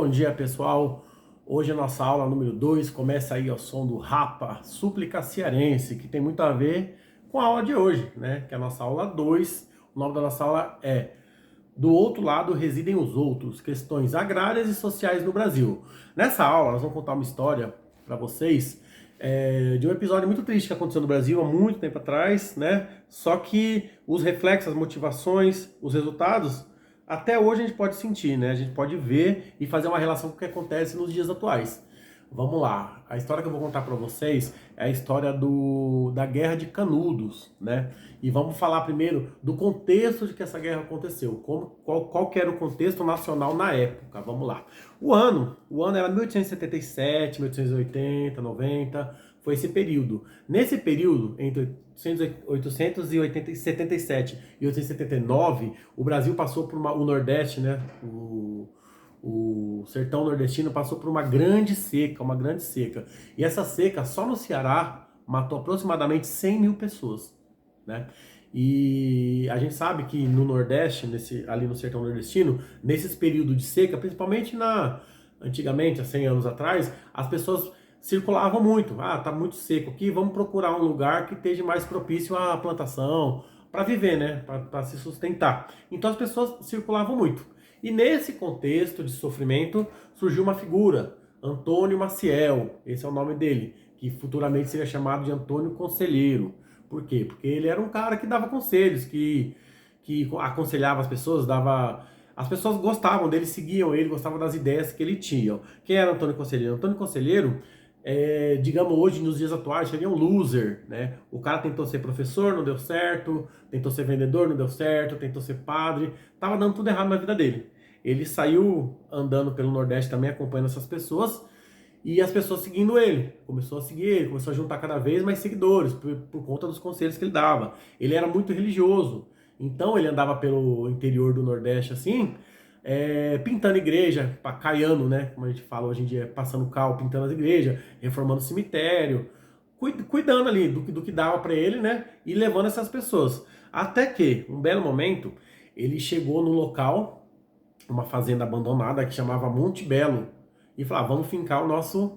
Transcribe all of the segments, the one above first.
Bom dia, pessoal. Hoje a nossa aula número 2 começa aí ao som do Rapa, súplica cearense, que tem muito a ver com a aula de hoje, né? Que é a nossa aula 2. O nome da nossa aula é Do Outro Lado Residem os Outros, Questões Agrárias e Sociais no Brasil. Nessa aula, nós vamos contar uma história para vocês de um episódio muito triste que aconteceu no Brasil há muito tempo atrás, né? Só que os reflexos, as motivações, os resultados até hoje a gente pode sentir, né? A gente pode ver e fazer uma relação com o que acontece nos dias atuais. Vamos lá. A história que eu vou contar para vocês é a história da Guerra de Canudos, né? E vamos falar primeiro do contexto de que essa guerra aconteceu. Qual que era o contexto nacional na época? Vamos lá. O ano era 1877, 1880, 90, foi esse período. Nesse período, entre 877 e 879, o Brasil passou por o Nordeste, né? O sertão nordestino passou por uma grande seca, uma grande seca. E essa seca, só no Ceará, matou aproximadamente 100 mil pessoas, né? E a gente sabe que no Nordeste, ali no sertão nordestino, nesses períodos de seca, principalmente antigamente, há 100 anos atrás, as pessoas circulavam muito. Ah, tá muito seco aqui, vamos procurar um lugar que esteja mais propício à plantação, para viver, né? Para se sustentar. Então as pessoas circulavam muito. E nesse contexto de sofrimento surgiu uma figura, Antônio Maciel, esse é o nome dele, que futuramente seria chamado de Antônio Conselheiro. Por quê? Porque ele era um cara que dava conselhos, que aconselhava as pessoas, dava. As pessoas gostavam dele, seguiam ele, gostavam das ideias que ele tinha. Quem era Antônio Conselheiro? Antônio Conselheiro, digamos hoje, nos dias atuais, seria um loser, né? O cara tentou ser professor, não deu certo, tentou ser vendedor, não deu certo, tentou ser padre, tava dando tudo errado na vida dele. Ele saiu andando pelo Nordeste também, acompanhando essas pessoas, e as pessoas seguindo ele. Começou a seguir ele, começou a juntar cada vez mais seguidores, por conta dos conselhos que ele dava. Ele era muito religioso, então ele andava pelo interior do Nordeste assim, pintando igreja, caiano, né? Como a gente fala hoje em dia, passando cal, pintando as igrejas, reformando cemitério, cuidando ali do que dava para ele, né? E levando essas pessoas. Até que, um belo momento, ele chegou no local, uma fazenda abandonada que chamava Monte Belo, e falou: vamos fincar nossa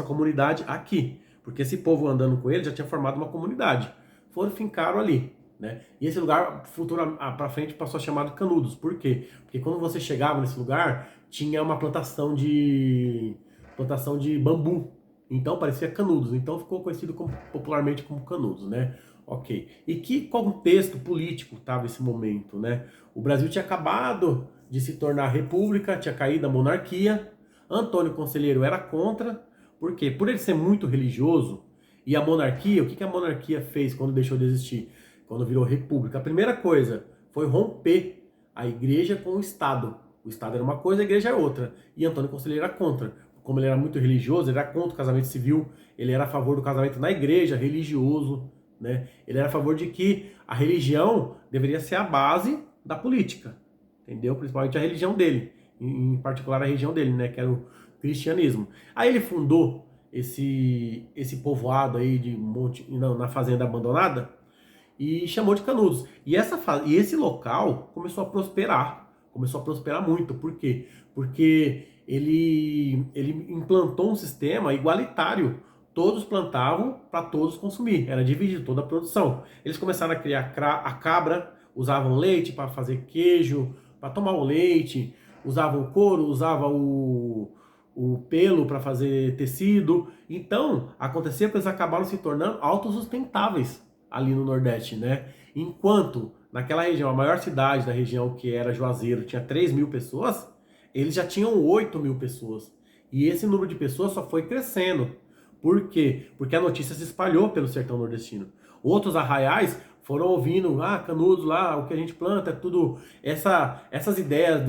comunidade aqui, porque esse povo andando com ele já tinha formado uma comunidade. Foram fincaram ali, né? E esse lugar futuro para frente passou a chamar de Canudos. Por quê? Porque quando você chegava nesse lugar tinha uma plantação de bambu. Então parecia Canudos. Então ficou conhecido popularmente como Canudos, né? Ok. E que contexto político estava esse momento, né? O Brasil tinha acabado de se tornar república, tinha caído a monarquia. Antônio Conselheiro era contra. Por quê? Por ele ser muito religioso. E a monarquia, o que a monarquia fez quando deixou de existir? Quando virou república? A primeira coisa foi romper a igreja com o Estado. O Estado era uma coisa, a igreja é outra. E Antônio Conselheiro era contra. Como ele era muito religioso, ele era contra o casamento civil, ele era a favor do casamento na igreja, religioso, né? Ele era a favor de que a religião deveria ser a base da política, entendeu? Principalmente a religião dele, em particular a religião dele, né? Que era o cristianismo. Aí ele fundou esse povoado aí na fazenda abandonada e chamou de Canudos. E esse local começou a prosperar muito. Por quê? Porque ele implantou um sistema igualitário. Todos plantavam para todos consumir, era dividido toda a produção. Eles começaram a criar a cabra, usavam leite para fazer queijo, para tomar o leite, usavam couro, usavam o pelo para fazer tecido. Então, acontecia que eles acabaram se tornando autossustentáveis ali no Nordeste, né? Enquanto naquela região, a maior cidade da região, que era Juazeiro, tinha 3 mil pessoas, eles já tinham 8 mil pessoas. E esse número de pessoas só foi crescendo. Por quê? Porque a notícia se espalhou pelo sertão nordestino. Outros arraiais foram ouvindo, Canudos lá, o que a gente planta, é tudo. Essas ideias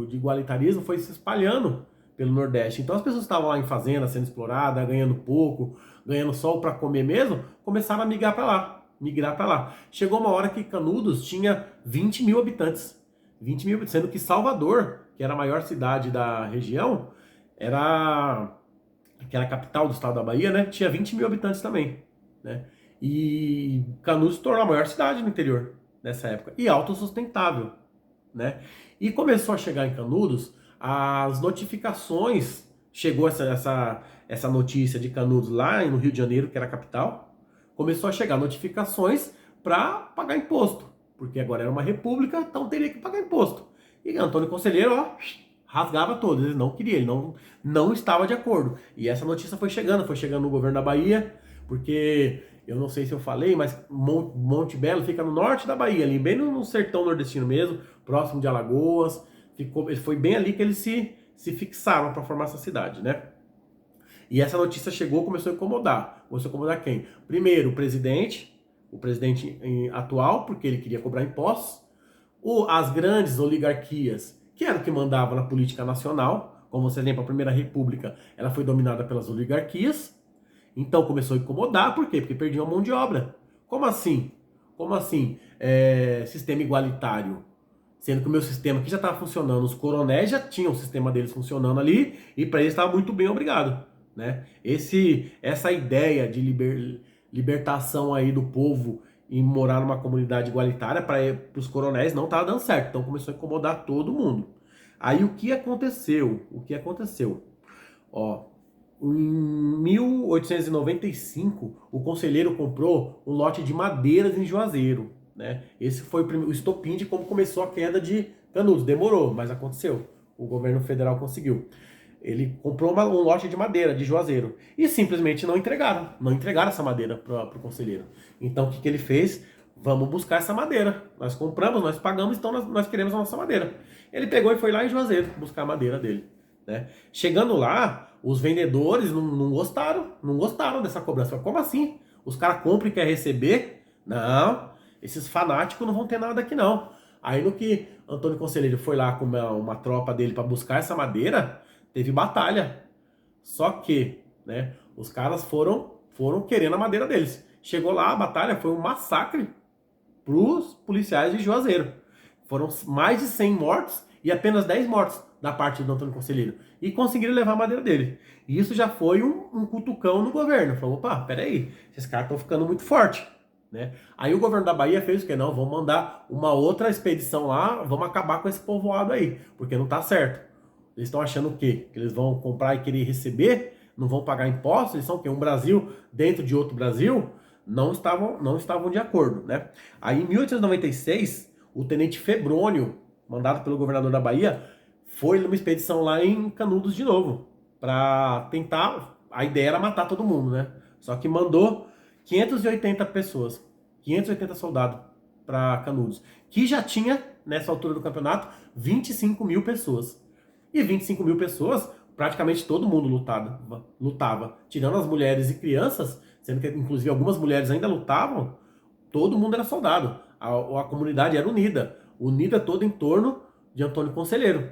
de igualitarismo foi se espalhando pelo Nordeste. Então as pessoas estavam lá em fazenda, sendo exploradas, ganhando pouco, ganhando só para comer mesmo, começaram a migrar para lá. Chegou uma hora que Canudos tinha 20 mil habitantes. 20 mil, sendo que Salvador, que era a maior cidade da região, que era a capital do estado da Bahia, né? Tinha 20 mil habitantes também, né? E Canudos se tornou a maior cidade no interior nessa época. E autossustentável, né? E começou a chegar em Canudos as notificações, chegou essa notícia de Canudos lá no Rio de Janeiro, que era a capital, começou a chegar notificações para pagar imposto, porque agora era uma república, então teria que pagar imposto. E Antônio Conselheiro, ó, rasgava todos, ele não queria, ele não estava de acordo. E essa notícia foi chegando no governo da Bahia, porque eu não sei se eu falei, mas Monte Belo fica no norte da Bahia, ali bem no sertão nordestino mesmo, próximo de Alagoas. Foi bem ali que eles se fixaram para formar essa cidade, né? E essa notícia chegou, começou a incomodar. Começou a incomodar quem? Primeiro, o presidente atual, porque ele queria cobrar impostos, as grandes oligarquias, que eram o que mandavam na política nacional, como você lembra, a Primeira República, ela foi dominada pelas oligarquias, então começou a incomodar, por quê? Porque perdiam a mão de obra. Como assim? Como assim? Sistema igualitário. Sendo que o meu sistema aqui já estava funcionando, os coronéis já tinham o sistema deles funcionando ali, e para eles estava muito bem, obrigado. Né? Essa ideia de libertação aí do povo e morar numa comunidade igualitária para os coronéis não estava dando certo, então começou a incomodar todo mundo. Aí o que aconteceu? Ó, em 1895, o conselheiro comprou um lote de madeiras em Juazeiro. Né? Esse foi o estopim de como começou a queda de Canudos. Demorou, mas aconteceu. O governo federal conseguiu. Ele comprou um lote de madeira de Juazeiro e simplesmente não entregaram. Não entregaram essa madeira para o conselheiro. Então o que ele fez? Vamos buscar essa madeira. Nós compramos, nós pagamos, então nós queremos a nossa madeira. Ele pegou e foi lá em Juazeiro buscar a madeira dele. Né? Chegando lá, os vendedores não gostaram dessa cobrança. Como assim? Os caras compram e querem receber? Não, esses fanáticos não vão ter nada aqui não. Aí no que Antônio Conselheiro foi lá com uma tropa dele para buscar essa madeira, teve batalha. Só que, né, os caras foram querendo a madeira deles. Chegou lá, a batalha foi um massacre pros policiais de Juazeiro. Foram mais de 100 mortos e apenas 10 mortos da parte do Antônio Conselheiro. E conseguiram levar a madeira dele. E isso já foi um cutucão no governo. Falou, opa, peraí, esses caras estão ficando muito fortes. Né? Aí o governo da Bahia fez o que? Não, vamos mandar uma outra expedição lá, vamos acabar com esse povoado aí, porque não tá certo. Eles estão achando o quê? Que eles vão comprar e querer receber, não vão pagar impostos, eles são o quê? Um Brasil dentro de outro Brasil? Não estavam de acordo, né? Aí em 1896, o tenente Febrônio, mandado pelo governador da Bahia, foi numa expedição lá em Canudos de novo, para tentar, a ideia era matar todo mundo, né? Só que mandou 580 pessoas, 580 soldados para Canudos, que já tinha, nessa altura do campeonato, 25 mil pessoas. E 25 mil pessoas, praticamente todo mundo lutava. Tirando as mulheres e crianças, sendo que inclusive algumas mulheres ainda lutavam, todo mundo era soldado. A comunidade era unida toda em torno de Antônio Conselheiro.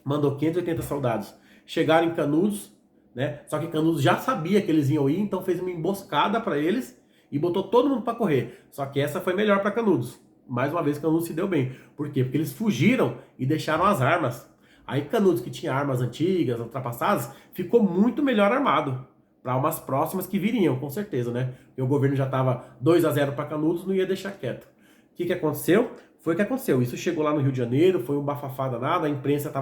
Mandou 580 soldados. Chegaram em Canudos, né? Só que Canudos já sabia que eles iam ir, então fez uma emboscada para eles e botou todo mundo para correr. Só que essa foi melhor para Canudos. Mais uma vez, Canudos se deu bem. Por quê? Porque eles fugiram e deixaram as armas. Aí Canudos, que tinha armas antigas, ultrapassadas, ficou muito melhor armado para umas próximas que viriam, com certeza, né? Porque o governo já estava 2-0 para Canudos, não ia deixar quieto. O que aconteceu? Foi o que aconteceu. Isso chegou lá no Rio de Janeiro, foi um bafafá danado, a imprensa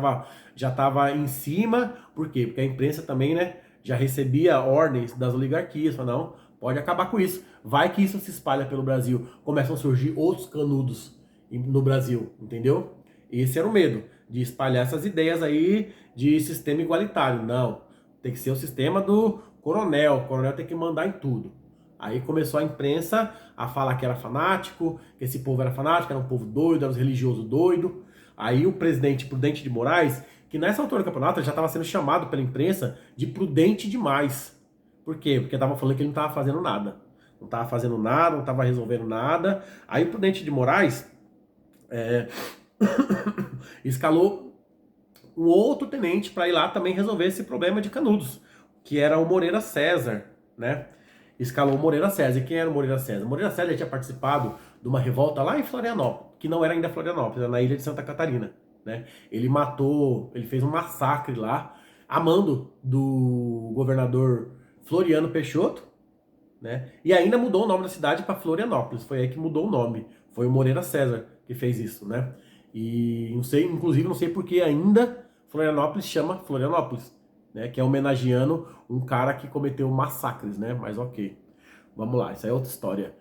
já estava em cima. Por quê? Porque a imprensa também, né, já recebia ordens das oligarquias, falando, não, pode acabar com isso. Vai que isso se espalha pelo Brasil. Começam a surgir outros Canudos no Brasil, entendeu? Esse era o medo, de espalhar essas ideias aí de sistema igualitário. Não, tem que ser o sistema do coronel. O coronel tem que mandar em tudo. Aí começou a imprensa a falar que era fanático, que esse povo era fanático, era um povo doido, era um religioso doido. Aí o presidente Prudente de Moraes, que nessa altura do campeonato já estava sendo chamado pela imprensa de prudente demais. Por quê? Porque estavam falando que ele não estava fazendo nada. Não estava fazendo nada, não estava resolvendo nada. Aí o Prudente de Moraes escalou um outro tenente para ir lá também resolver esse problema de Canudos, que era o Moreira César, né? Escalou o Moreira César. E quem era o Moreira César? O Moreira César tinha participado de uma revolta lá em Florianópolis, que não era ainda Florianópolis, era na ilha de Santa Catarina, né? Ele fez um massacre lá, a mando do governador Floriano Peixoto, né? E ainda mudou o nome da cidade para Florianópolis. Foi aí que mudou o nome. Foi o Moreira César que fez isso, né? E não sei, inclusive não sei porque ainda Florianópolis chama Florianópolis, né? Que é homenageando um cara que cometeu massacres, né? Mas ok, vamos lá, isso aí é outra história.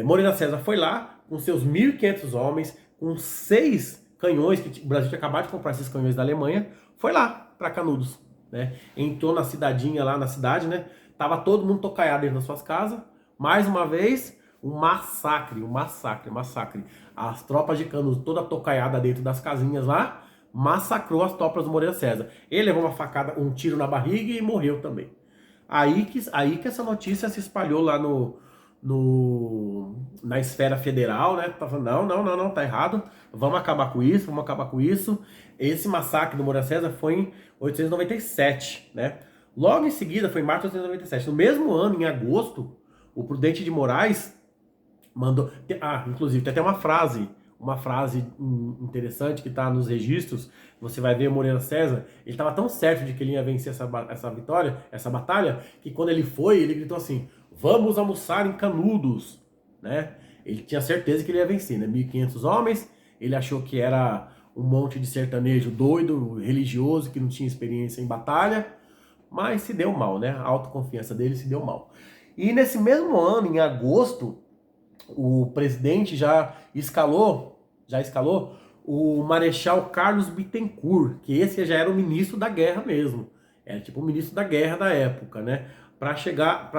Moreira César foi lá com seus 1.500 homens, com 6 canhões, que o Brasil tinha acabado de comprar esses canhões da Alemanha, foi lá para Canudos, né? Entrou na cidadinha lá na cidade, né? Tava todo mundo tocaiado dentro das suas casas. Mais uma vez, um massacre, um massacre, um massacre. As tropas de Canudos toda tocaiada dentro das casinhas lá, massacrou as tropas do Moreira César. Ele levou uma facada, um tiro na barriga e morreu também. Aí que essa notícia se espalhou lá na esfera federal, né? Tá falando, não, tá errado. Vamos acabar com isso, vamos acabar com isso. Esse massacre do Moreira César foi em 897, né? Logo em seguida, foi em março de 897. No mesmo ano, em agosto, o Prudente de Moraes mandou... inclusive, tem até uma frase interessante que está nos registros. Você vai ver o Moreira César, ele estava tão certo de que ele ia vencer essa vitória, essa batalha, que quando ele foi, ele gritou assim: vamos almoçar em Canudos, né? Ele tinha certeza que ele ia vencer, né? 1.500 homens, ele achou que era um monte de sertanejo doido, religioso, que não tinha experiência em batalha, mas se deu mal, né? A autoconfiança dele se deu mal. E nesse mesmo ano, em agosto, o presidente já escalou o Marechal Carlos Bittencourt, que esse já era o ministro da guerra mesmo. Era tipo o ministro da guerra da época, né? Para chegar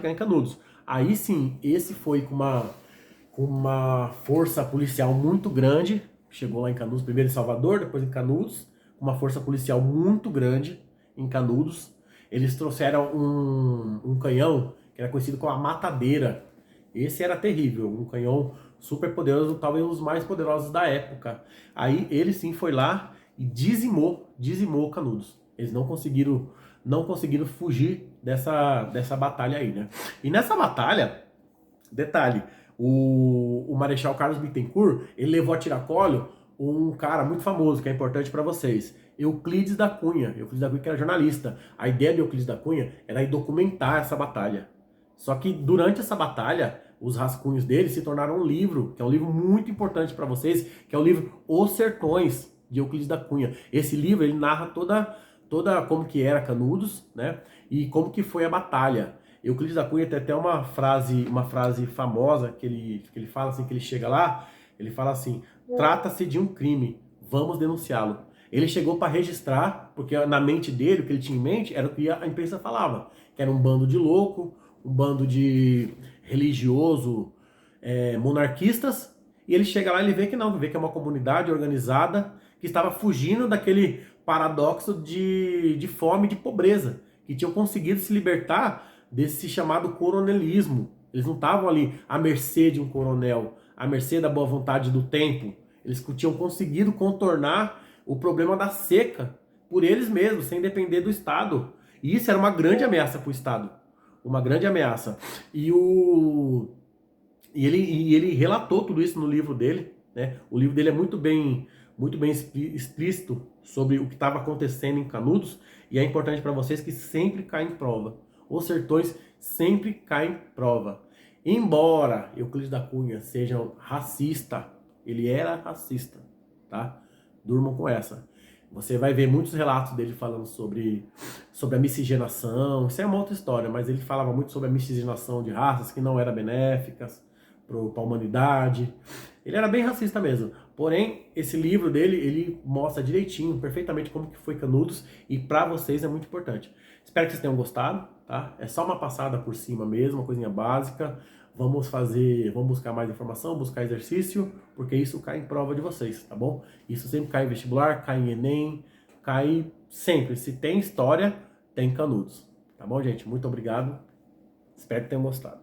em Canudos. Aí sim, esse foi com uma força policial muito grande. Chegou lá em Canudos, primeiro em Salvador, depois em Canudos, com uma força policial muito grande em Canudos. Eles trouxeram um canhão que era conhecido como a Matadeira. Esse era terrível, um canhão super poderoso, talvez um dos mais poderosos da época. Aí ele sim foi lá e dizimou Canudos. Eles não conseguiram fugir dessa batalha aí, né? E nessa batalha, detalhe, o Marechal Carlos Bittencourt, ele levou a tiracóleo um cara muito famoso, que é importante para vocês, Euclides da Cunha. Euclides da Cunha, que era jornalista. A ideia de Euclides da Cunha era ir documentar essa batalha. Só que durante essa batalha, os rascunhos dele se tornaram um livro, que é um livro muito importante para vocês, que é o livro Os Sertões, de Euclides da Cunha. Esse livro, ele narra toda como que era Canudos, né? E como que foi a batalha. Euclides da Cunha tem até uma frase famosa que ele fala assim, que ele chega lá, ele fala assim: trata-se de um crime, vamos denunciá-lo. Ele chegou para registrar, porque na mente dele, o que ele tinha em mente era o que a imprensa falava, que era um bando de louco, um bando de religioso, monarquistas, e ele chega lá e ele vê que não, vê que é uma comunidade organizada que estava fugindo daquele paradoxo de fome e de pobreza, que tinham conseguido se libertar desse chamado coronelismo. Eles não estavam ali à mercê de um coronel, à mercê da boa vontade do tempo. Eles tinham conseguido contornar o problema da seca por eles mesmos, sem depender do Estado. E isso era uma grande ameaça para o Estado. Uma grande ameaça. E ele relatou tudo isso no livro dele, né? O livro dele é muito bem explícito sobre o que estava acontecendo em Canudos, e é importante para vocês que sempre cai em prova. Os sertões sempre caem em prova. Embora Euclides da Cunha seja racista, ele era racista, tá? Durmam com essa. Você vai ver muitos relatos dele falando sobre a miscigenação. Isso é uma outra história, mas ele falava muito sobre a miscigenação de raças que não eram benéficas para a humanidade. Ele era bem racista mesmo. Porém, esse livro dele, ele mostra direitinho, perfeitamente como que foi Canudos, e para vocês é muito importante. Espero que vocês tenham gostado, tá? É só uma passada por cima mesmo, uma coisinha básica. Vamos buscar mais informação, buscar exercício, porque isso cai em prova de vocês, tá bom? Isso sempre cai em vestibular, cai em Enem, cai sempre. Se tem história, tem Canudos. Tá bom, gente? Muito obrigado. Espero que tenham gostado.